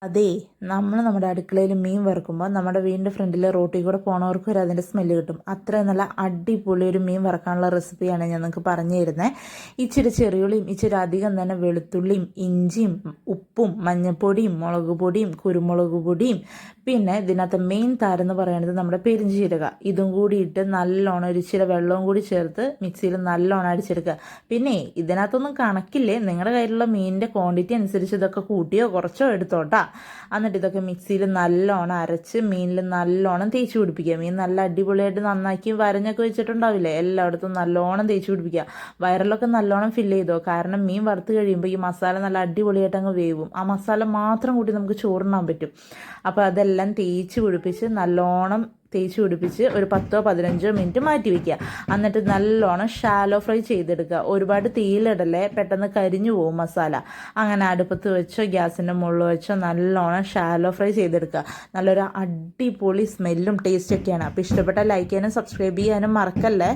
അതേ, നമ്മൾ നമ്മുടെ അടുക്കളയിൽ മീൻ വറുക്കുമ്പോൾ നമ്മുടെ വീടിൻ്റെ ഫ്രണ്ടിലെ റോട്ടിൽ കൂടെ പോണവർക്ക് വരെ അതിൻ്റെ സ്മെല്ല് കിട്ടും. അത്രയും നല്ല അടിപൊളി ഒരു മീൻ വറക്കാനുള്ള റെസിപ്പിയാണ് ഞാൻ നിങ്ങൾക്ക് പറഞ്ഞു തരുന്നത്. ഇച്ചിരി ചെറിയുള്ളിയും ഇച്ചിരി അധികം തന്നെ വെളുത്തുള്ളിയും ഇഞ്ചിയും ഉപ്പും മഞ്ഞൾപ്പൊടിയും മുളക് പൊടിയും കുരുമുളക് പൊടിയും പിന്നെ ഇതിനകത്ത് മെയിൻ താരെന്ന് പറയുന്നത് നമ്മുടെ പെരിഞ്ചീരക, ഇതും കൂടി ഇട്ട് നല്ലോണം ഒരു ഇച്ചിരി വെള്ളവും കൂടി ചേർത്ത് മിക്സിയിൽ നല്ലോണം അടിച്ചെടുക്കുക. പിന്നെ ഇതിനകത്തൊന്നും കണക്കില്ലേ, നിങ്ങളുടെ കയ്യിലുള്ള മീനിൻ്റെ ക്വാണ്ടിറ്റി അനുസരിച്ച് ഇതൊക്കെ കൂട്ടിയോ കുറച്ചോ എടുത്തോട്ടാ. എന്നിട്ട് ഇതൊക്കെ മിക്സിയിൽ നല്ലോണം അരച്ച് മീനിൽ നല്ലോണം തേച്ച് പിടിപ്പിക്കുക. മീൻ നല്ല അടിപൊളിയായിട്ട് നന്നാക്കി വരഞ്ഞൊക്കെ വെച്ചിട്ടുണ്ടാവില്ലേ, എല്ലായിടത്തും നല്ലോണം തേച്ച് പിടിപ്പിക്കുക. വയറിലൊക്കെ നല്ലോണം ഫില്ല് ചെയ്തോ, കാരണം മീൻ വറുത്ത് കഴിയുമ്പോൾ ഈ മസാല നല്ല അടിപൊളിയായിട്ട് അങ്ങ് വേവും. ആ മസാല മാത്രം കൂട്ടി നമുക്ക് ചോറിനാൻ പറ്റും. അപ്പോൾ അതെല്ലാം തേച്ച് പിടിപ്പിച്ച് നല്ലോണം തേച്ച് പിടിപ്പിച്ച് ഒരു 10-15 മിനിറ്റ് മാറ്റി വയ്ക്കുക. എന്നിട്ട് നല്ലോണം ഷാലോ ഫ്രൈ ചെയ്തെടുക്കുക. ഒരുപാട് തീയിലിടല്ലേ, പെട്ടെന്ന് കരിഞ്ഞു പോകും മസാല. അങ്ങനെ അടുപ്പത്ത് വെച്ചോ ഗ്യാസിൻ്റെ മുകളിൽ വെച്ചോ നല്ലോണം ഷാലോ ഫ്രൈ ചെയ്തെടുക്കുക. നല്ലൊരു അടിപൊളി സ്മെല്ലും ടേസ്റ്റൊക്കെയാണ്. അപ്പോൾ ഇഷ്ടപ്പെട്ടാൽ ലൈക്ക് ചെയ്യാനും സബ്സ്ക്രൈബ് ചെയ്യാനും മറക്കല്ലേ.